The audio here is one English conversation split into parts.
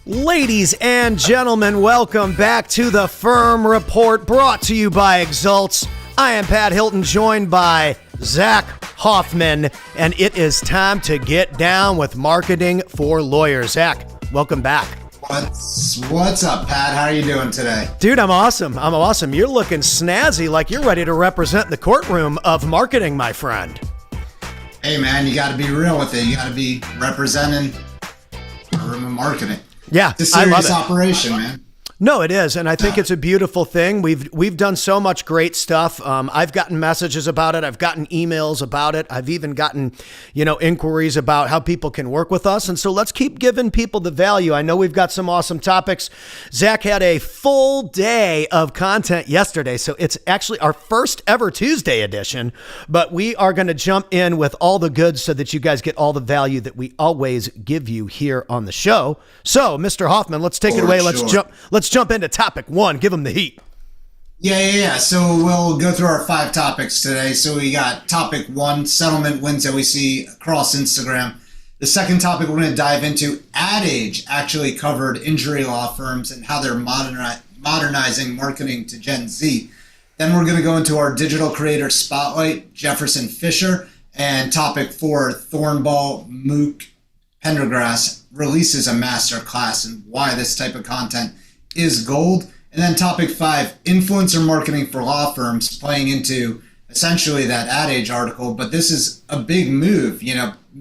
Ladies and gentlemen, welcome back to the Firm Report, brought to you by Exalts. I am Pat Hilton, joined by Zach Hoffman, and it is time to get down with marketing for lawyers. Zach, welcome back. What's up, Pat? How are you doing today? Dude, I'm awesome. You're looking snazzy, like you're ready to represent the courtroom of marketing, my friend. Hey, man, you got to be real with it. You got to be representing the room of marketing. Yeah, it's a serious operation, man. No, it is, and I think it's a beautiful thing. We've done so much great stuff. I've gotten messages about it. I've gotten emails about it. I've even gotten, inquiries about how people can work with us. And so let's keep giving people the value. I know we've got some awesome topics. Zach had a full day of content yesterday, so it's actually our first ever Tuesday edition. But we are going to jump in with all the goods so that you guys get all the value that we always give you here on the show. So, Mr. Hoffman, let's take it away. Let's jump into topic one. Give them the heat. Yeah. So we'll go through our 5 topics today. So we got topic 1, settlement wins that we see across Instagram. The second topic we're going to dive into, Ad Age actually covered injury law firms and how they're modernizing marketing to Gen Z. Then we're going to go into our digital creator spotlight, Jefferson Fisher. And topic 4, Thornball Mook Pendergrass releases a master class and why this type of content is gold. And then topic 5, influencer marketing for law firms, playing into essentially that Ad Age article. But this is a big move,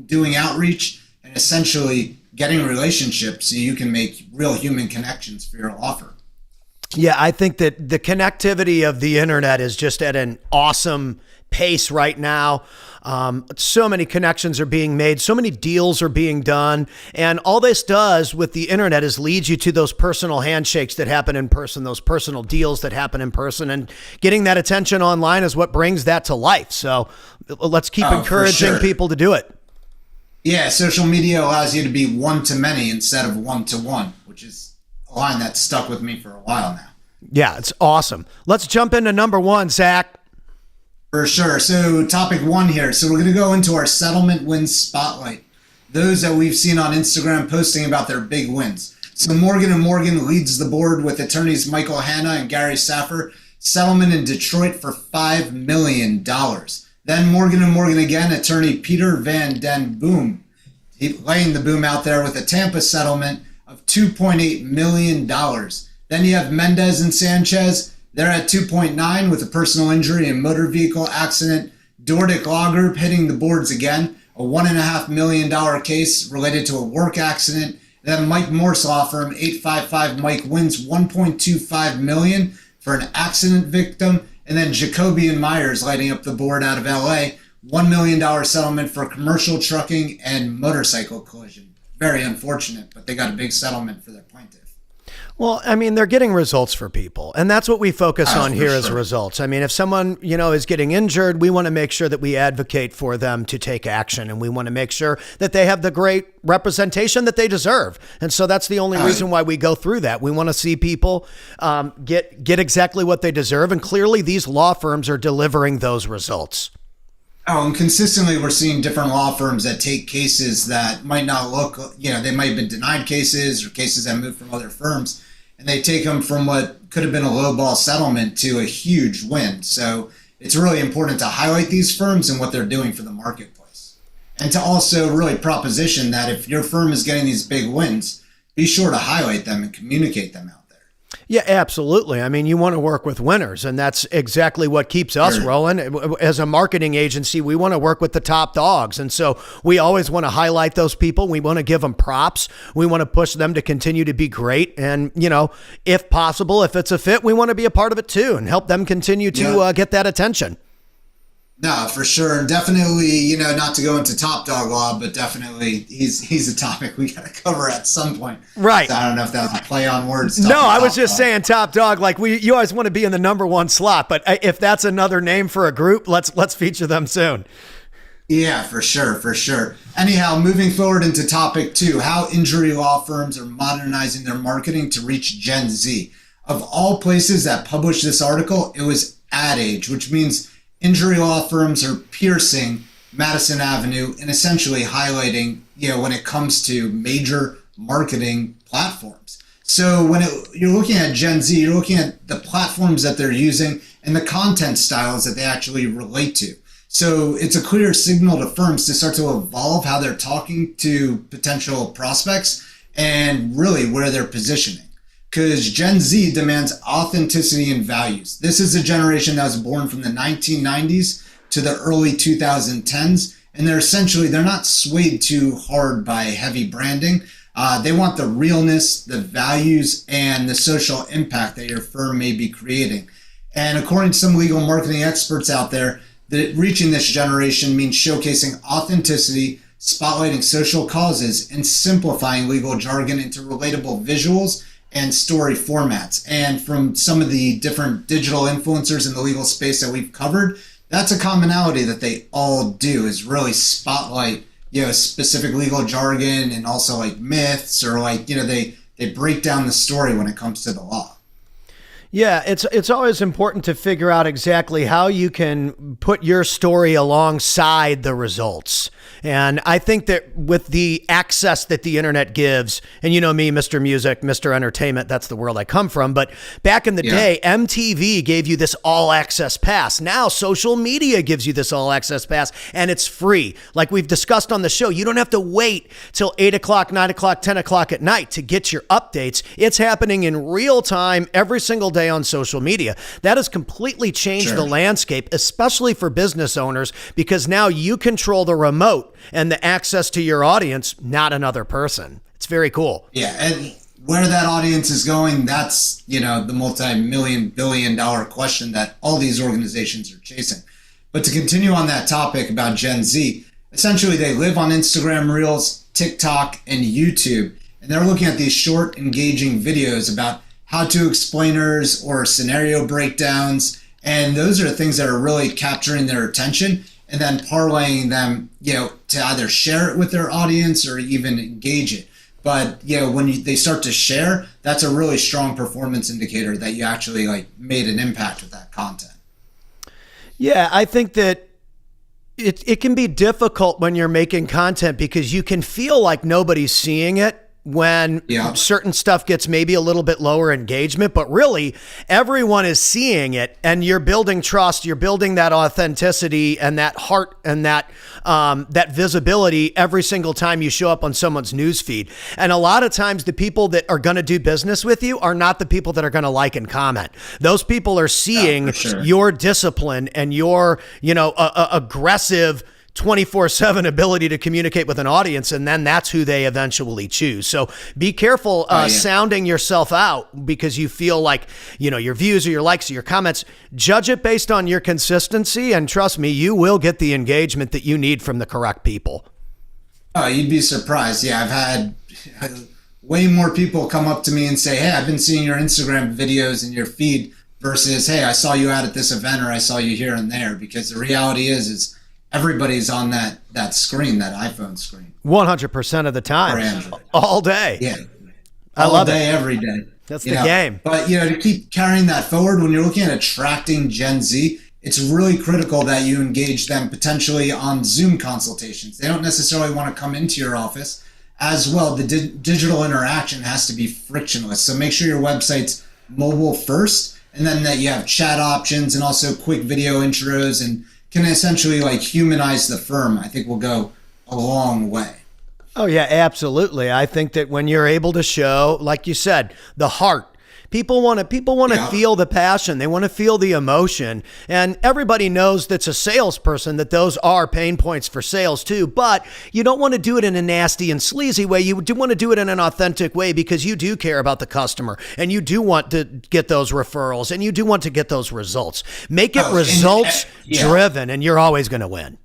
doing outreach and essentially getting relationships so you can make real human connections for your law firm. Yeah, I think that the connectivity of the internet is just at an awesome pace right now. So many connections are being made, so many deals are being done, and all this does with the internet is leads you to those personal handshakes that happen in person, those personal deals that happen in person, and getting that attention online is what brings that to life. So let's keep encouraging people to do it. Yeah, social media allows you to be one-to-many instead of one-to-one, which is a line that's stuck with me for a while now. Yeah, it's awesome. Let's jump into number 1, Zach. For sure. So topic 1 here. So we're going to go into our settlement wins spotlight. Those that we've seen on Instagram posting about their big wins. So Morgan & Morgan leads the board with attorneys Michael Hanna and Gary Saffer. Settlement in Detroit for $5 million. Then Morgan & Morgan again, attorney Peter Van Den Boom. Laying the boom out there with a Tampa settlement of $2.8 million. Then you have Mendez and Sanchez. They're at 2.9 with a personal injury and motor vehicle accident. Dordick Law Group hitting the boards again, a $1.5 million case related to a work accident. Then Mike Morse Law Firm, 855 Mike wins $1.25 million for an accident victim. And then Jacoby and Myers lighting up the board out of LA, $1 million settlement for commercial trucking and motorcycle collision. Very unfortunate, but they got a big settlement for their plaintiff. Well, I mean, they're getting results for people, and that's what we focus on here as results. I mean, if someone, is getting injured, we want to make sure that we advocate for them to take action, and we want to make sure that they have the great representation that they deserve. And so that's the only reason why we go through that. We want to see people get exactly what they deserve, and clearly these law firms are delivering those results. And consistently we're seeing different law firms that take cases that might not look, they might have been denied cases or cases that moved from other firms, and they take them from what could have been a lowball settlement to a huge win. So it's really important to highlight these firms and what they're doing for the marketplace. And to also really proposition that if your firm is getting these big wins, be sure to highlight them and communicate them out there. Yeah, absolutely. I mean, you want to work with winners, and that's exactly what keeps us rolling. As a marketing agency, we want to work with the top dogs. And so we always want to highlight those people. We want to give them props. We want to push them to continue to be great. And, if possible, if it's a fit, we want to be a part of it too and help them continue to get that attention. No, for sure. And definitely, not to go into top dog law, but definitely he's a topic we got to cover at some point. Right. So I don't know if that was a play on words. No, I was just saying top dog. Like you always want to be in the number 1 slot, but if that's another name for a group, let's feature them soon. Yeah, for sure. Anyhow, moving forward into topic 2, how injury law firms are modernizing their marketing to reach Gen Z. Of all places that published this article, it was Ad Age, which means injury law firms are piercing Madison Avenue and essentially highlighting, when it comes to major marketing platforms. So when you're looking at Gen Z, you're looking at the platforms that they're using and the content styles that they actually relate to. So it's a clear signal to firms to start to evolve how they're talking to potential prospects and really where they're positioning. Because Gen Z demands authenticity and values. This is a generation that was born from the 1990s to the early 2010s, and they're not swayed too hard by heavy branding. They want the realness, the values, and the social impact that your firm may be creating. And according to some legal marketing experts out there, that reaching this generation means showcasing authenticity, spotlighting social causes, and simplifying legal jargon into relatable visuals and story formats. And from some of the different digital influencers in the legal space that we've covered, that's a commonality that they all do, is really spotlight, specific legal jargon and also like myths, or they break down the story when it comes to the law. Yeah, it's always important to figure out exactly how you can put your story alongside the results. And I think that with the access that the internet gives, and you know me, Mr. Music, Mr. Entertainment, that's the world I come from. But back in the day, MTV gave you this all access pass. Now social media gives you this all access pass, and it's free. Like we've discussed on the show, you don't have to wait till 8 o'clock, 9 o'clock, 10 o'clock at night to get your updates. It's happening in real time every single day on social media. That has completely changed the landscape, especially for business owners, because now you control the remote and the access to your audience, not another person. It's very cool. Yeah, and where that audience is going, that's, the multi-million, billion-dollar question that all these organizations are chasing. But to continue on that topic about Gen Z, essentially they live on Instagram Reels, TikTok, and YouTube, and they're looking at these short, engaging videos about how-to explainers or scenario breakdowns, and those are things that are really capturing their attention and then parlaying them, to either share it with their audience or even engage it. But, when they start to share, that's a really strong performance indicator that you actually made an impact with that content. Yeah, I think that it can be difficult when you're making content because you can feel like nobody's seeing it when certain stuff gets maybe a little bit lower engagement, but really everyone is seeing it, and you're building trust, you're building that authenticity and that heart and that visibility every single time you show up on someone's newsfeed. And a lot of times the people that are going to do business with you are not the people that are going to like and comment. Those people are seeing your discipline and your, aggressive 24/7 ability to communicate with an audience, and then that's who they eventually choose. So be careful sounding yourself out because you feel like, your views or your likes or your comments. Judge it based on your consistency, and trust me, you will get the engagement that you need from the correct people. Oh, you'd be surprised. Yeah, I've had way more people come up to me and say, hey, I've been seeing your Instagram videos and your feed, versus, hey, I saw you out at this event, or I saw you here and there. Because the reality is everybody's on that screen, that iPhone screen. 100% of the time. All day. Yeah. I love it. Every day. That's the game. But, to keep carrying that forward, when you're looking at attracting Gen Z, it's really critical that you engage them potentially on Zoom consultations. They don't necessarily want to come into your office. As well, the digital interaction has to be frictionless. So make sure your website's mobile first, and then that you have chat options and also quick video intros, and can essentially humanize the firm. I think will go a long way. Oh yeah, absolutely. I think that when you're able to show, like you said, the heart, people want to feel the passion. They want to feel the emotion. And everybody knows that's a salesperson that those are pain points for sales too. But you don't want to do it in a nasty and sleazy way. You do want to do it in an authentic way because you do care about the customer and you do want to get those referrals and you do want to get those results. Make it results driven, and you're always going to win.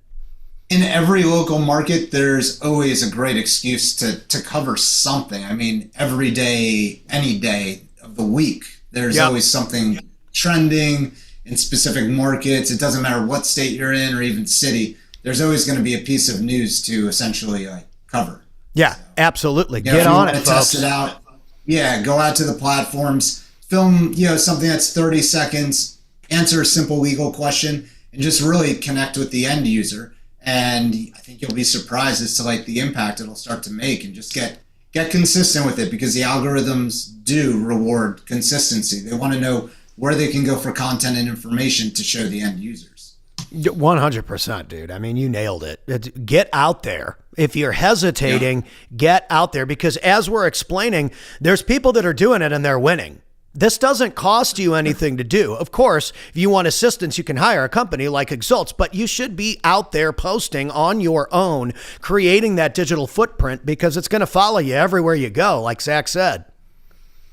In every local market, there's always a great excuse to cover something. I mean, every day, any day of the week, there's always something trending in specific markets. It doesn't matter what state you're in or even city. There's always going to be a piece of news to essentially cover. Yeah, so, absolutely. Get on it, folks. Test it out. Yeah, go out to the platforms, film, something that's 30 seconds, answer a simple legal question, and just really connect with the end user. And I think you'll be surprised as to the impact it'll start to make, and just get get consistent with it, because the algorithms do reward consistency. They want to know where they can go for content and information to show the end users. 100%, dude. I mean, you nailed it. Get out there. If you're hesitating, get out there, because as we're explaining, there's people that are doing it and they're winning. This doesn't cost you anything to do. Of course, if you want assistance, you can hire a company like Exults, but you should be out there posting on your own, creating that digital footprint, because it's going to follow you everywhere you go, like Zach said.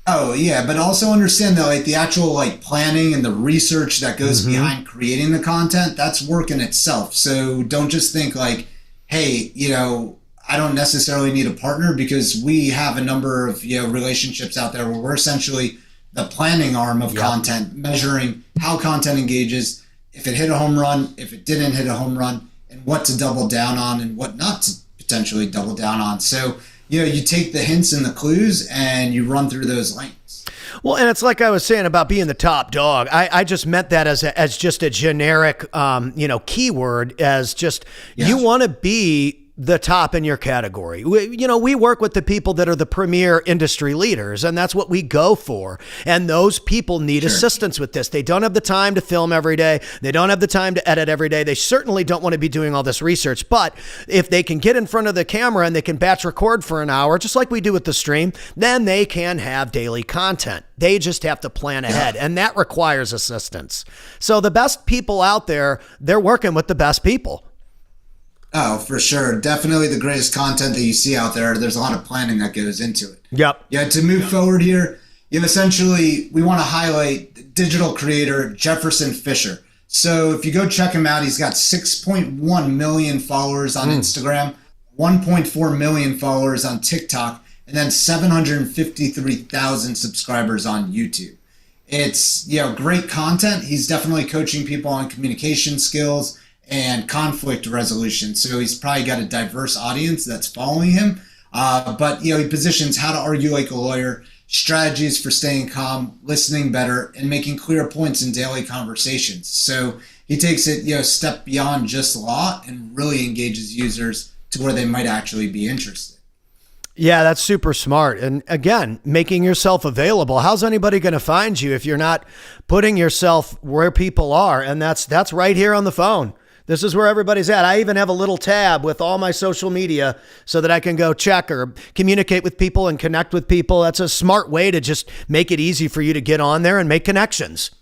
Oh yeah, but also understand that like the actual like planning and the research that goes behind creating the content, that's work in itself. So don't just think like, hey, I don't necessarily need a partner, because we have a number of relationships out there where we're essentially the planning arm of content, measuring how content engages, if it hit a home run, if it didn't hit a home run, and what to double down on and what not to potentially double down on. So, you take the hints and the clues and you run through those lanes. Well, and it's like I was saying about being the top dog. I just meant that as just a generic, keyword, as just you want to be the top in your category. We work with the people that are the premier industry leaders, and that's what we go for. And those people need assistance with this. They don't have the time to film every day. They don't have the time to edit every day. They certainly don't want to be doing all this research. But if they can get in front of the camera and they can batch record for an hour, just like we do with the stream, then they can have daily content. They just have to plan ahead, and that requires assistance. So the best people out there, they're working with the best people. Oh, for sure. Definitely the greatest content that you see out there. There's a lot of planning that goes into it. Yep. Yeah, to move forward here, essentially, we want to highlight digital creator Jefferson Fisher. So if you go check him out, he's got 6.1 million followers on Instagram, 1.4 million followers on TikTok, and then 753,000 subscribers on YouTube. It's, great content. He's definitely coaching people on communication skills and conflict resolution. So he's probably got a diverse audience that's following him. But he positions how to argue like a lawyer, strategies for staying calm, listening better, and making clear points in daily conversations. So he takes it, a step beyond just law and really engages users to where they might actually be interested. Yeah, that's super smart. And again, making yourself available. How's anybody going to find you if you're not putting yourself where people are? And that's right here on the phone. This is where everybody's at. I even have a little tab with all my social media so that I can go check or communicate with people and connect with people. That's a smart way to just make it easy for you to get on there and make connections.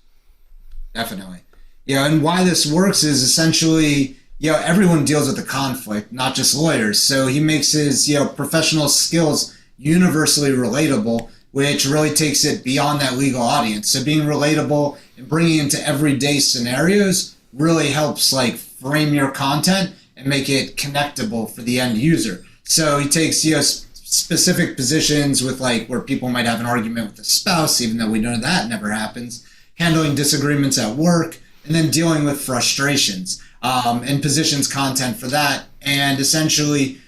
Definitely. And why this works is essentially, everyone deals with the conflict, not just lawyers. So he makes his, professional skills universally relatable, which really takes it beyond that legal audience. So being relatable and bringing into everyday scenarios really helps frame your content and make it connectable for the end user. So he takes specific positions with where people might have an argument with a spouse, even though we know that never happens, handling disagreements at work, and then dealing with frustrations, and positions content for that. And essentially,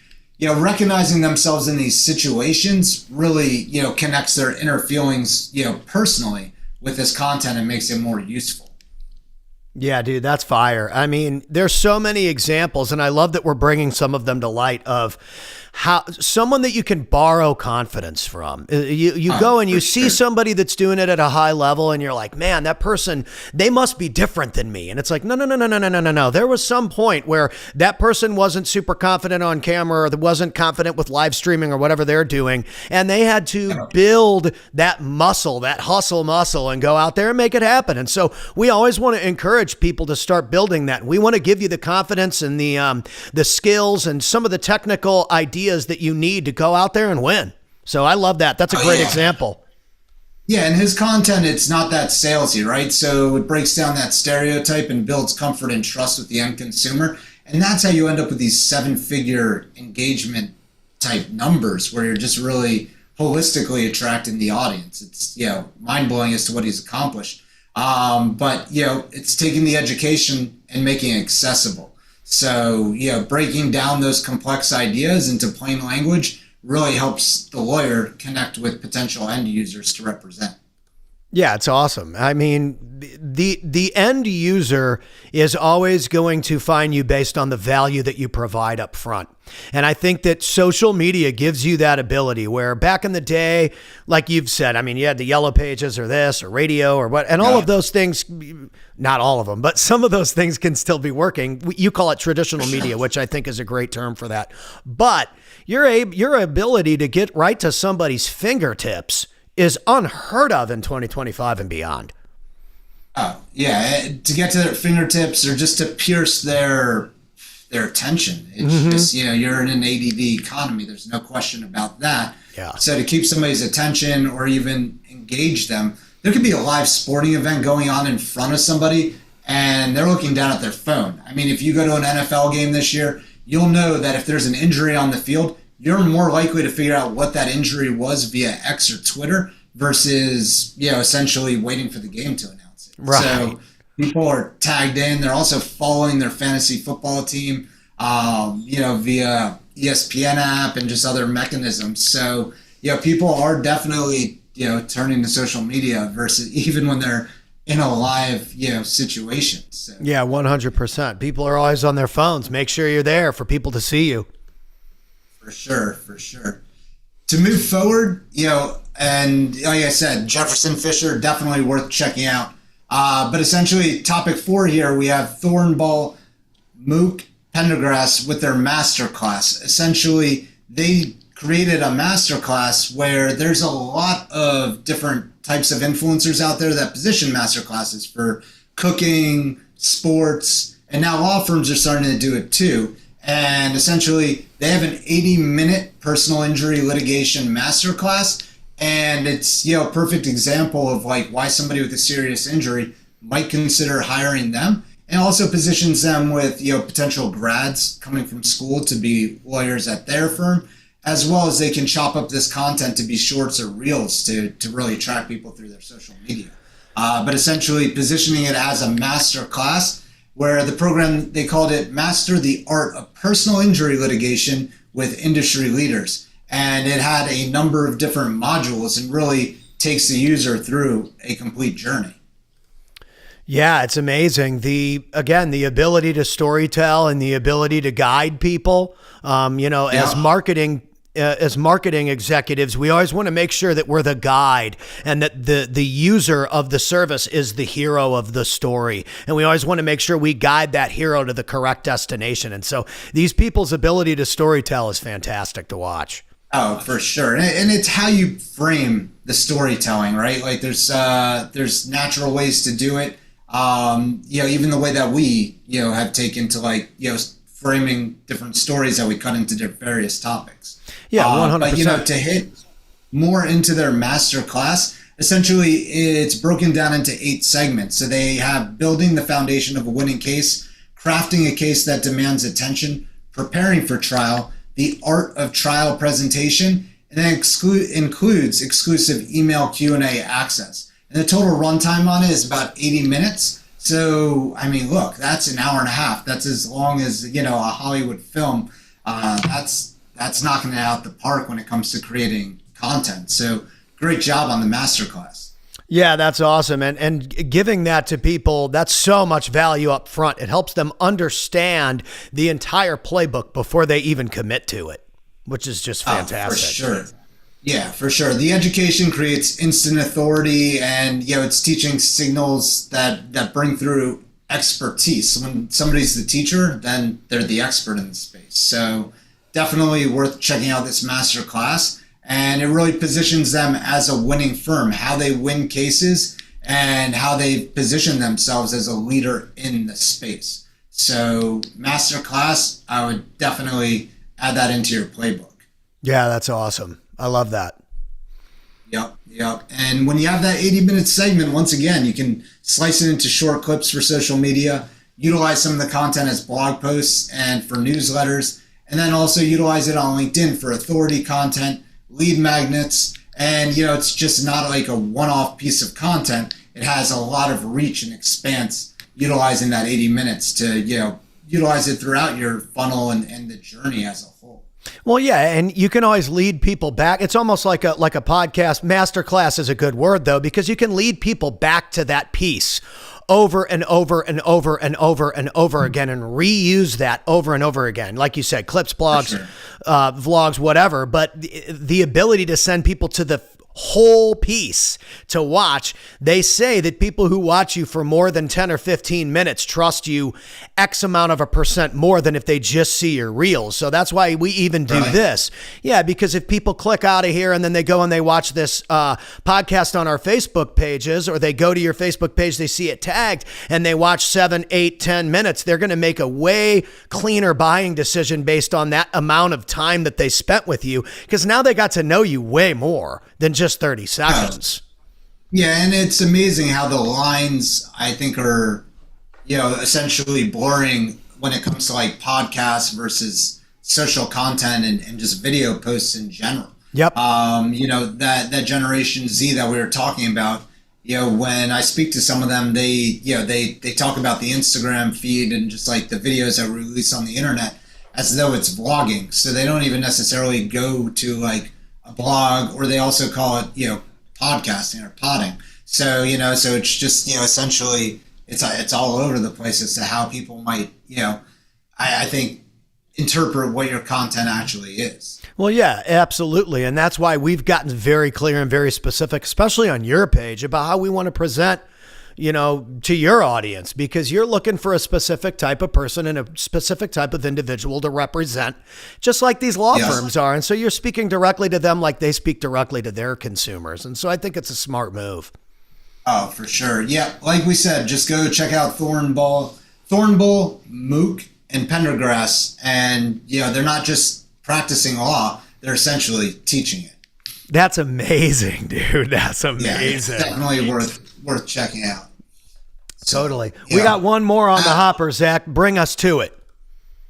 recognizing themselves in these situations really, connects their inner feelings, personally with this content and makes it more useful. Yeah, dude, that's fire. I mean, there's so many examples, and I love that we're bringing some of them to light of how someone that you can borrow confidence from. You go and you see somebody that's doing it at a high level, and you're like, man, that person, they must be different than me. And it's like, no. There was some point where that person wasn't super confident on camera, or that wasn't confident with live streaming or whatever they're doing, and they had to build that muscle, that hustle muscle, and go out there and make it happen. And so we always want to encourage people to start building that. We want to give you the confidence and the skills and some of the technical ideas that you need to go out there and win. So I love that. That's a great example. Yeah, and his content, it's not that salesy, right? So it breaks down that stereotype and builds comfort and trust with the end consumer. And that's how you end up with these 7-figure engagement type numbers, where you're just really holistically attracting the audience. It's, mind-blowing as to what he's accomplished. But it's taking the education and making it accessible. So, breaking down those complex ideas into plain language really helps the lawyer connect with potential end users to represent. Yeah, it's awesome. I mean, the end user is always going to find you based on the value that you provide up front. And I think that social media gives you that ability where back in the day, like you've said, I mean, you had the yellow pages or this or radio or what, and all of those things, not all of them, but some of those things can still be working. You call it traditional media, which I think is a great term for that. But your ability to get right to somebody's fingertips is unheard of in 2025 and beyond. Oh, yeah, to get to their fingertips or just to pierce their attention. It's just, you're in an ADD economy. There's no question about that. Yeah. So to keep somebody's attention or even engage them, there could be a live sporting event going on in front of somebody and they're looking down at their phone. I mean, if you go to an NFL game this year, you'll know that if there's an injury on the field, you're more likely to figure out what that injury was via X or Twitter versus, essentially waiting for the game to announce it. Right. So people are tagged in. They're also following their fantasy football team, via ESPN app and just other mechanisms. So, people are definitely, turning to social media versus even when they're in a live, situation. So. Yeah, 100%. People are always on their phones. Make sure you're there for people to see you. For sure. To move forward, and like I said, Jefferson Fisher, definitely worth checking out. But essentially, topic 4 here, we have Thornball, Mook, Pendergrass with their masterclass. Essentially, they created a masterclass where there's a lot of different types of influencers out there that position masterclasses for cooking, sports, and now law firms are starting to do it too. And essentially, they have an 80-minute personal injury litigation masterclass. And it's, a perfect example of like why somebody with a serious injury might consider hiring them, and also positions them with, potential grads coming from school to be lawyers at their firm, as well as they can chop up this content to be shorts or reels to really attract people through their social media. But essentially positioning it as a master class where the program, they called it Master the Art of Personal Injury Litigation with Industry Leaders. And it had a number of different modules and really takes the user through a complete journey. Yeah, it's amazing. The ability to storytell and the ability to guide people, as marketing executives, we always want to make sure that we're the guide and that the user of the service is the hero of the story. And we always want to make sure we guide that hero to the correct destination. And so these people's ability to storytell is fantastic to watch. Oh, for sure. And it's how you frame the storytelling, right? Like there's natural ways to do it. Even the way that we, have taken to framing different stories that we cut into various topics. Yeah, 100%. But, to hit more into their master class, essentially it's broken down into 8 segments. So they have building the foundation of a winning case, crafting a case that demands attention, preparing for trial, the art of trial presentation, and then includes exclusive email Q&A access. And the total runtime on it is about 80 minutes. So, I mean, look, that's an hour and a half. That's as long as, a Hollywood film. That's knocking it out the park when it comes to creating content. So great job on the masterclass. Yeah, that's awesome. And giving that to people, that's so much value up front. It helps them understand the entire playbook before they even commit to it, which is just fantastic. For sure. Yeah, for sure. The education creates instant authority and, it's teaching signals that bring through expertise. When somebody's the teacher, then they're the expert in the space. So definitely worth checking out this master class. And it really positions them as a winning firm, how they win cases and how they position themselves as a leader in the space. So masterclass, I would definitely add that into your playbook. Yeah, that's awesome. I love that. Yep. And when you have that 80-minute segment, once again, you can slice it into short clips for social media, utilize some of the content as blog posts and for newsletters, and then also utilize it on LinkedIn for authority content, lead magnets, and it's just not like a one-off piece of content. It has a lot of reach and expanse utilizing that 80 minutes to utilize it throughout your funnel and the journey as a whole. Well, yeah, and you can always lead people back. It's almost like a podcast. Masterclass is a good word though, because you can lead people back to that piece over and over and over and over and over again, and reuse that over and over again. Like you said, clips, blogs, Sure. vlogs, whatever. But the ability to send people to the whole piece to watch. They say that people who watch you for more than 10 or 15 minutes trust you X amount of a percent more than if they just see your reels. So that's why we even do this. Yeah, because if people click out of here and then they go and they watch this podcast on our Facebook pages, or they go to your Facebook page, they see it tagged and they watch 7, 8, 10 minutes, they're going to make a way cleaner buying decision based on that amount of time that they spent with you, because now they got to know you way more than just 30 seconds. Yeah, and it's amazing how the lines, I think, are, essentially blurring when it comes to like podcasts versus social content and just video posts in general. Yep. That Generation Z that we were talking about, when I speak to some of them, they talk about the Instagram feed and just like the videos that we release on the internet as though it's vlogging. So they don't even necessarily go to like a blog, or they also call it, podcasting or podding. So, so it's just, essentially it's all over the place as to how people might, I think interpret what your content actually is. Well, yeah, absolutely. And that's why we've gotten very clear and very specific, especially on your page, about how we want to present, to your audience, because you're looking for a specific type of person and a specific type of individual to represent, just like these law firms are. And so you're speaking directly to them like they speak directly to their consumers. And so I think it's a smart move. Oh, for sure. Yeah. Like we said, just go check out Thornbull, Mook, and Pendergrass. And, they're not just practicing law, they're essentially teaching it. That's amazing, dude. That's amazing. Yeah, it's definitely worth checking out. Totally. Yeah. We got one more on the hopper, Zach. Bring us to it.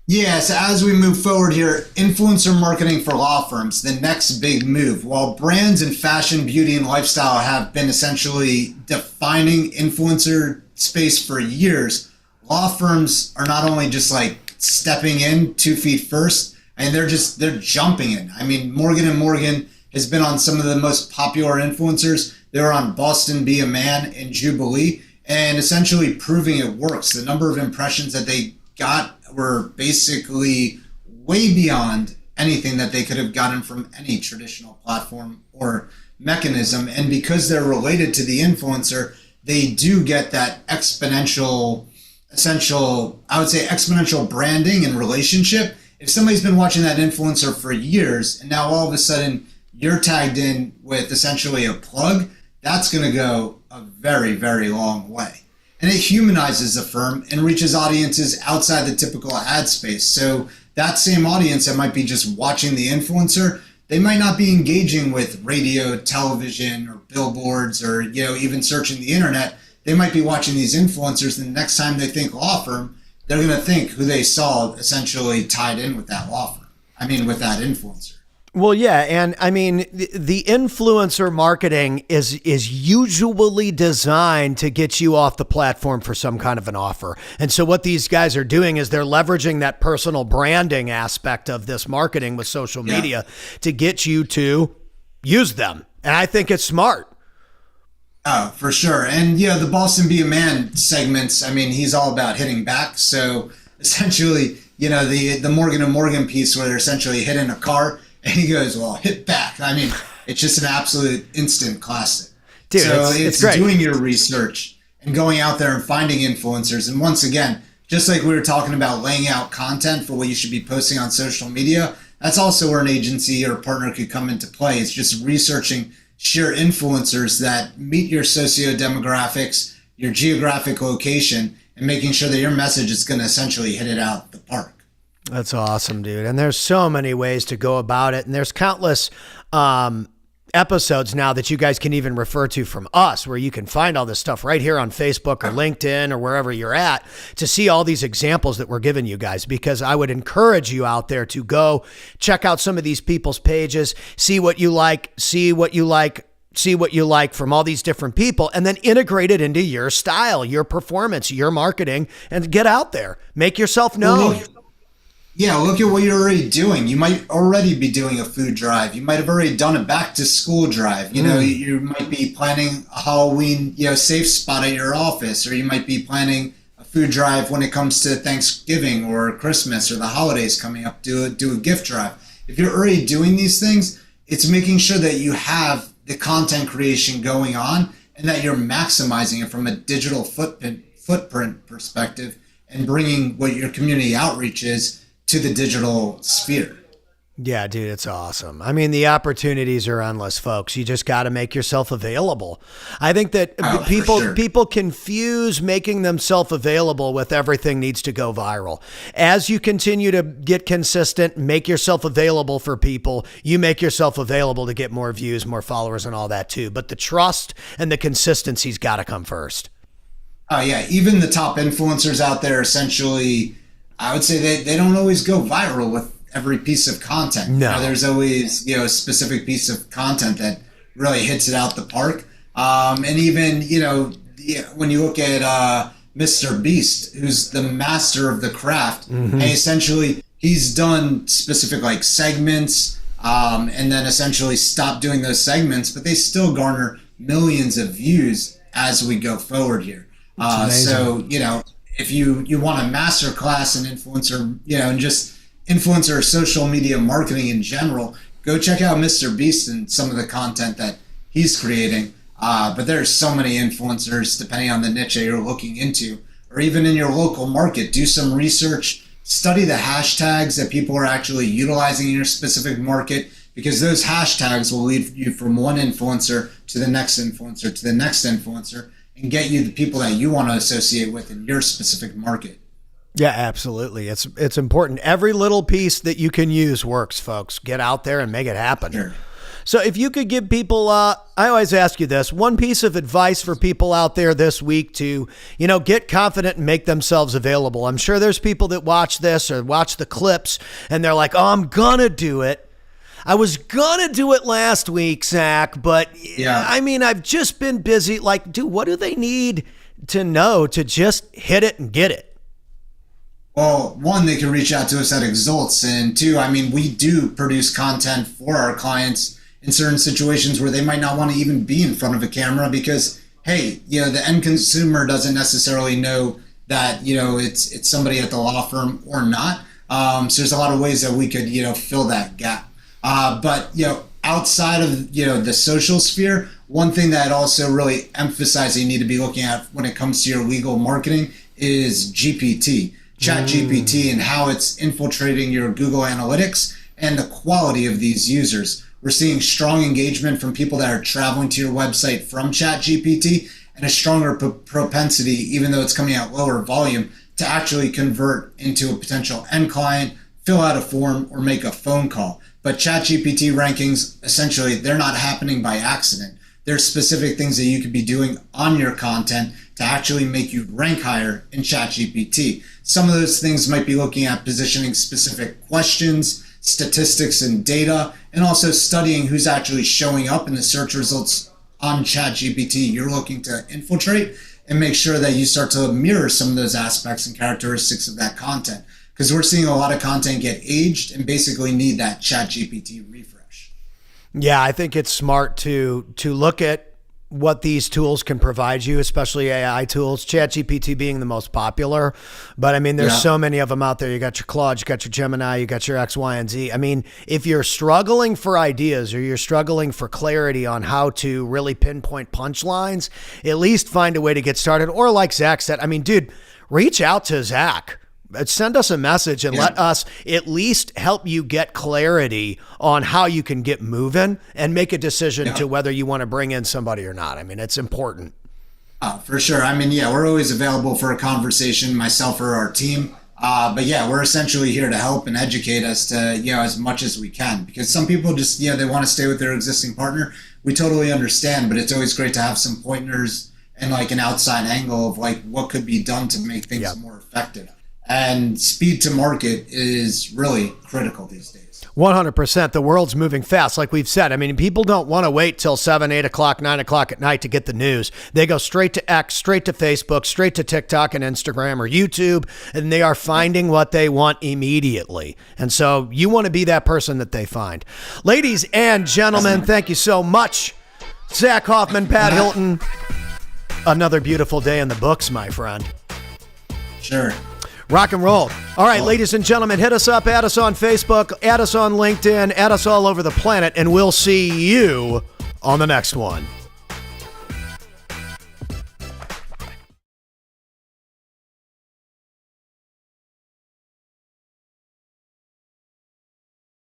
Yeah, so as we move forward here, influencer marketing for law firms, the next big move. While brands in fashion, beauty, and lifestyle have been essentially defining influencer space for years, law firms are not only just like stepping in 2 feet first, and they're jumping in. I mean, Morgan & Morgan has been on some of the most popular influencers. They were on Boston Be a Man and Jubilee, and essentially proving it works. The number of impressions that they got were basically way beyond anything that they could have gotten from any traditional platform or mechanism. And because they're related to the influencer, they do get that exponential branding and relationship. If somebody's been watching that influencer for years and now all of a sudden you're tagged in with essentially a plug, that's going to go a very, very long way. And it humanizes the firm and reaches audiences outside the typical ad space. So that same audience that might be just watching the influencer, they might not be engaging with radio, television, or billboards, or even searching the internet. They might be watching these influencers, and the next time they think law firm, they're going to think who they saw essentially tied in with that law firm. I mean, with that influencer. Well, yeah. And I mean, the influencer marketing is usually designed to get you off the platform for some kind of an offer. And so what these guys are doing is they're leveraging that personal branding aspect of this marketing with social media to get you to use them. And I think it's smart. Oh, for sure. And the Boston Be a Man segments, I mean, he's all about hitting back. So essentially, the Morgan & Morgan piece where they're essentially hitting a car, and he goes, well, hit back. I mean, it's just an absolute instant classic. Dude, so it's great. Doing your research and going out there and finding influencers. And once again, just like we were talking about laying out content for what you should be posting on social media, that's also where an agency or partner could come into play. It's just researching sheer influencers that meet your socio-demographics, your geographic location, and making sure that your message is going to essentially hit it out the park. That's awesome, dude. And there's so many ways to go about it. And there's countless episodes now that you guys can even refer to from us, where you can find all this stuff right here on Facebook or LinkedIn or wherever you're at to see all these examples that we're giving you guys, because I would encourage you out there to go check out some of these people's pages, see what you like from all these different people, and then integrate it into your style, your performance, your marketing, and get out there, make yourself known. Yeah, look at what you're already doing. You might already be doing a food drive. You might have already done a back to school drive. You know, you might be planning a Halloween, safe spot at your office, or you might be planning a food drive when it comes to Thanksgiving or Christmas or the holidays coming up. Do a gift drive. If you're already doing these things, it's making sure that you have the content creation going on and that you're maximizing it from a digital footprint perspective and bringing what your community outreach is to the digital sphere. Yeah, dude, it's awesome. I mean, the opportunities are endless, folks. You just got to make yourself available. I think that people confuse making themselves available with everything needs to go viral. As you continue to get consistent, make yourself available for people, you make yourself available to get more views, more followers, and all that too. But the trust and the consistency's got to come first. Oh, yeah. Even the top influencers out there, essentially, I would say they don't always go viral with every piece of content. No. There's always, a specific piece of content that really hits it out the park. And even, when you look at Mr. Beast, who's the master of the craft, and essentially he's done specific like segments and then essentially stopped doing those segments, but they still garner millions of views as we go forward here. So, if you want a master class in influencer, and just influencer social media marketing in general, go check out Mr. Beast and some of the content that he's creating. But there's so many influencers depending on the niche that you're looking into, or even in your local market. Do some research, study the hashtags that people are actually utilizing in your specific market, because those hashtags will lead you from one influencer to the next influencer to the next influencer and get you the people that you want to associate with in your specific market. Yeah, absolutely. It's important. Every little piece that you can use works, folks. Get out there and make it happen. Sure. So if you could give people, I always ask you this, one piece of advice for people out there this week to, get confident and make themselves available. I'm sure there's people that watch this or watch the clips and they're like, oh, I'm going to do it. I was going to do it last week, Zach, but yeah. I mean, I've just been busy. Like, dude, what do they need to know to just hit it and get it? Well, one, they can reach out to us at Exults, and two, I mean, we do produce content for our clients in certain situations where they might not want to even be in front of a camera because, hey, the end consumer doesn't necessarily know that, it's somebody at the law firm or not. So there's a lot of ways that we could, fill that gap. But outside of, the social sphere, one thing that I'd also really emphasize that you need to be looking at when it comes to your legal marketing is GPT. ChatGPT and how it's infiltrating your Google Analytics and the quality of these users. We're seeing strong engagement from people that are traveling to your website from ChatGPT and a stronger propensity, even though it's coming at lower volume, to actually convert into a potential end client, fill out a form, or make a phone call. But ChatGPT rankings, essentially, they're not happening by accident. There's specific things that you could be doing on your content to actually make you rank higher in ChatGPT. Some of those things might be looking at positioning specific questions, statistics and data, and also studying who's actually showing up in the search results on ChatGPT you're looking to infiltrate, and make sure that you start to mirror some of those aspects and characteristics of that content. Because we're seeing a lot of content get aged and basically need that ChatGPT refresh. Yeah, I think it's smart to look at what these tools can provide you, especially AI tools, ChatGPT being the most popular. But I mean, there's so many of them out there. You got your Claude, you got your Gemini, you got your X, Y, and Z. I mean, if you're struggling for ideas or you're struggling for clarity on how to really pinpoint punchlines, at least find a way to get started. Or like Zach said, I mean, dude, reach out to Zach. Send us a message and let us at least help you get clarity on how you can get moving and make a decision to whether you want to bring in somebody or not. I mean, it's important. For sure. I mean, we're always available for a conversation, myself or our team. But we're essentially here to help and educate us to, as much as we can, because some people just, they want to stay with their existing partner. We totally understand, but it's always great to have some pointers and like an outside angle of like what could be done to make things more effective. And speed to market is really critical these days. 100%. The world's moving fast, like we've said. I mean, people don't want to wait till 7, 8 o'clock, 9 o'clock at night to get the news. They go straight to X, straight to Facebook, straight to TikTok and Instagram or YouTube, and they are finding what they want immediately. And so you want to be that person that they find. Ladies and gentlemen, thank you so much. Zach Hoffman, Pat Hilton. Another beautiful day in the books, my friend. Sure. Rock and roll. All right, ladies and gentlemen, hit us up, add us on Facebook, add us on LinkedIn, add us all over the planet, and we'll see you on the next one.